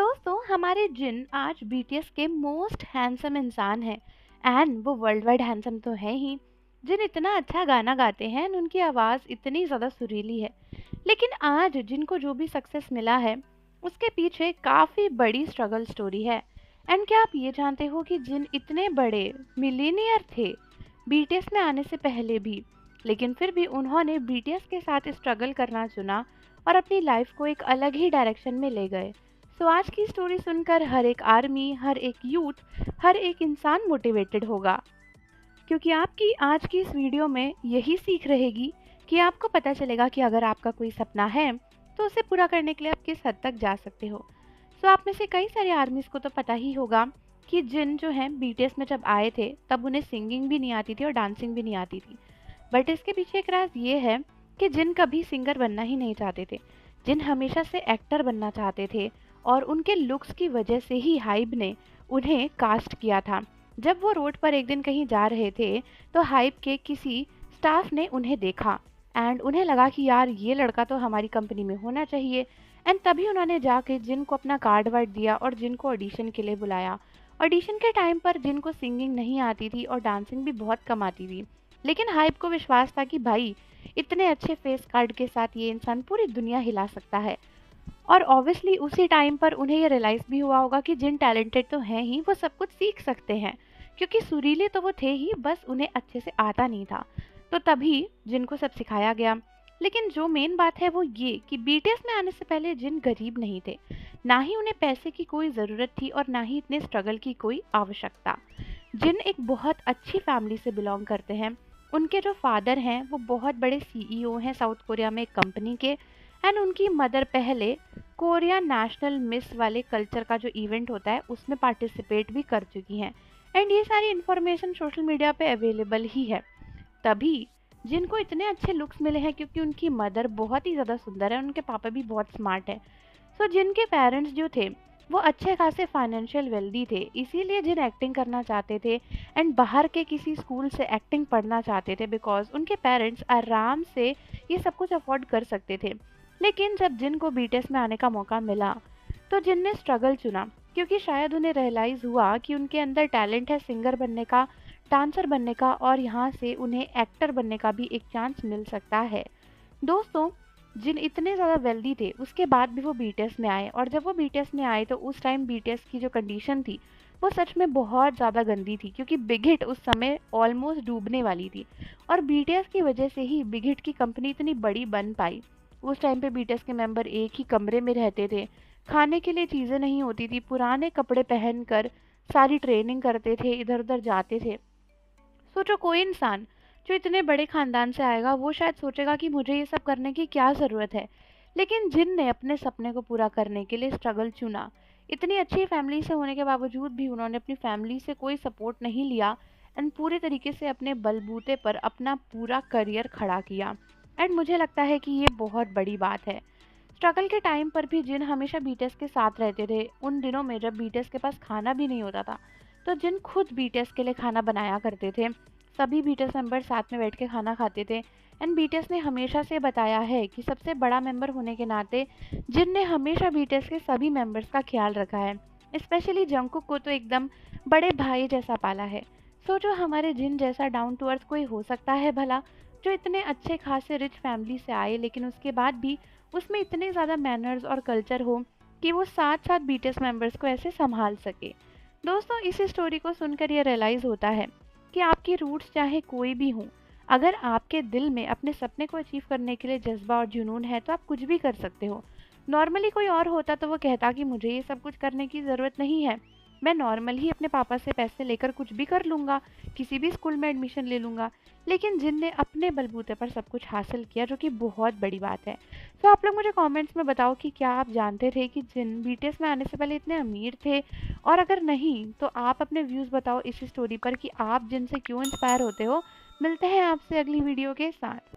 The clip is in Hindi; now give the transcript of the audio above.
दोस्तों हमारे जिन आज बीटीएस के मोस्ट हैंडसम इंसान हैं। एंड वो वर्ल्ड वाइड हैंडसम तो है ही। जिन इतना अच्छा गाना गाते हैं and उनकी आवाज़ इतनी ज़्यादा सुरीली है। लेकिन आज जिनको जो भी सक्सेस मिला है उसके पीछे काफ़ी बड़ी स्ट्रगल स्टोरी है। एंड क्या आप ये जानते हो कि जिन इतने बड़े मिलीनियर थे बीटीएस में आने से पहले भी, लेकिन फिर भी उन्होंने बीटीएस के साथ स्ट्रगल करना चुना और अपनी लाइफ को एक अलग ही डायरेक्शन में ले गए। सो आज की स्टोरी सुनकर हर एक आर्मी, हर एक यूथ, हर एक इंसान मोटिवेटेड होगा, क्योंकि आपकी आज की इस वीडियो में यही सीख रहेगी कि आपको पता चलेगा कि अगर आपका कोई सपना है तो उसे पूरा करने के लिए आप किस हद तक जा सकते हो। सो आप में से कई सारे आर्मीज़ को तो पता ही होगा कि जिन जो हैं बीटीएस में जब आए थे तब उन्हें सिंगिंग भी नहीं आती थी और डांसिंग भी नहीं आती थी। बट इसके पीछे एक राज ये है कि जिन कभी सिंगर बनना ही नहीं चाहते थे, जिन हमेशा से एक्टर बनना चाहते थे और उनके लुक्स की वजह से ही हाइब ने उन्हें कास्ट किया था। जब वो रोड पर एक दिन कहीं जा रहे थे तो हाइब के किसी स्टाफ ने उन्हें देखा एंड उन्हें लगा कि यार ये लड़का तो हमारी कंपनी में होना चाहिए। एंड तभी उन्होंने जाके जिन को अपना कार्ड वार्ड दिया और जिन को ऑडिशन के लिए बुलाया। ऑडिशन के टाइम पर जिन को सिंगिंग नहीं आती थी और डांसिंग भी बहुत कम आती थी, लेकिन हाइब को विश्वास था कि भाई इतने अच्छे फेस कार्ड के साथ ये इंसान पूरी दुनिया हिला सकता है। और ऑब्वियसली उसी टाइम पर उन्हें ये रियलाइज़ भी हुआ होगा कि जिन टैलेंटेड तो हैं ही, वो सब कुछ सीख सकते हैं, क्योंकि सुरीले तो वो थे ही, बस उन्हें अच्छे से आता नहीं था। तो तभी जिनको सब सिखाया गया। लेकिन जो मेन बात है वो ये कि बीटीएस में आने से पहले जिन गरीब नहीं थे, ना ही उन्हें पैसे की कोई ज़रूरत थी और ना ही इतने स्ट्रगल की कोई आवश्यकता। जिन एक बहुत अच्छी फैमिली से बिलोंग करते हैं। उनके जो फादर हैं वो बहुत बड़े सीईओ हैं साउथ कोरिया में एक कंपनी के। एंड उनकी मदर पहले कोरिया नेशनल मिस वाले कल्चर का जो इवेंट होता है उसमें पार्टिसिपेट भी कर चुकी हैं। एंड ये सारी इन्फॉर्मेशन सोशल मीडिया पे अवेलेबल ही है। तभी जिनको इतने अच्छे लुक्स मिले हैं क्योंकि उनकी मदर बहुत ही ज़्यादा सुंदर है, उनके पापा भी बहुत स्मार्ट है। सो जिनके पेरेंट्स जो थे वो अच्छे खासे फाइनेंशियल वेल्दी थे, इसीलिए जिन एक्टिंग करना चाहते थे एंड बाहर के किसी स्कूल से एक्टिंग पढ़ना चाहते थे बिकॉज उनके पेरेंट्स आराम से ये सब कुछ अफोर्ड कर सकते थे। लेकिन जब जिन को बीटीएस में आने का मौका मिला तो जिन ने स्ट्रगल चुना, क्योंकि शायद उन्हें रियलाइज़ हुआ कि उनके अंदर टैलेंट है सिंगर बनने का, डांसर बनने का, और यहाँ से उन्हें एक्टर बनने का भी एक चांस मिल सकता है। दोस्तों जिन इतने ज़्यादा वेल्दी थे उसके बाद भी वो बीटीएस में आए, और जब वो बीटीएस में आए तो उस टाइम बीटीएस की जो कंडीशन थी वो सच में बहुत ज़्यादा गंदी थी, क्योंकि बिग हिट उस समय ऑलमोस्ट डूबने वाली थी। और बीटीएस की वजह से ही बिग हिट की कंपनी इतनी बड़ी बन पाई। उस टाइम पे बीटीएस के मेंबर एक ही कमरे में रहते थे, खाने के लिए चीज़ें नहीं होती थी, पुराने कपड़े पहनकर सारी ट्रेनिंग करते थे, इधर उधर जाते थे। सोचो कोई इंसान जो इतने बड़े ख़ानदान से आएगा वो शायद सोचेगा कि मुझे ये सब करने की क्या ज़रूरत है। लेकिन जिन ने अपने सपने को पूरा करने के लिए स्ट्रगल चुना, इतनी अच्छी फैमिली से होने के बावजूद भी उन्होंने अपनी फैमिली से कोई सपोर्ट नहीं लिया एंड पूरे तरीके से अपने बलबूते पर अपना पूरा करियर खड़ा किया। एंड मुझे लगता है कि ये बहुत बड़ी बात है। स्ट्रगल के टाइम पर भी जिन हमेशा बीटीएस के साथ रहते थे। उन दिनों में जब बीटीएस के पास खाना भी नहीं होता था तो जिन खुद बीटीएस के लिए खाना बनाया करते थे। सभी बीटीएस मेंबर साथ में बैठ के खाना खाते थे। एंड बीटीएस ने हमेशा से बताया है कि सबसे बड़ा मेंबर होने के नाते जिन ने हमेशा बीटीएस के सभी मेंबर्स का ख्याल रखा है। स्पेशली जंगकुक को तो एकदम बड़े भाई जैसा पाला है। सोचो हमारे जिन जैसा डाउन टू अर्थ कोई हो सकता है भला, जो इतने अच्छे खासे रिच फैमिली से आए लेकिन उसके बाद भी उसमें इतने ज़्यादा मैनर्स और कल्चर हो कि वो साथ साथ बीटीएस मेंबर्स को ऐसे संभाल सके। दोस्तों इस स्टोरी को सुनकर ये रियलाइज़ होता है कि आपकी रूट्स चाहे कोई भी हों, अगर आपके दिल में अपने सपने को अचीव करने के लिए जज्बा और जुनून है तो आप कुछ भी कर सकते हो। नॉर्मली कोई और होता तो वो कहता कि मुझे ये सब कुछ करने की ज़रूरत नहीं है, मैं नॉर्मल ही अपने पापा से पैसे लेकर कुछ भी कर लूँगा, किसी भी स्कूल में एडमिशन ले लूँगा। लेकिन जिन ने अपने बलबूते पर सब कुछ हासिल किया, जो कि बहुत बड़ी बात है। तो आप लोग मुझे कमेंट्स में बताओ कि क्या आप जानते थे कि जिन बीटीएस में आने से पहले इतने अमीर थे, और अगर नहीं तो आप अपने व्यूज़ बताओ इस स्टोरी पर कि आप जिनसे क्यों इंस्पायर होते हो। मिलते हैं आपसे अगली वीडियो के साथ।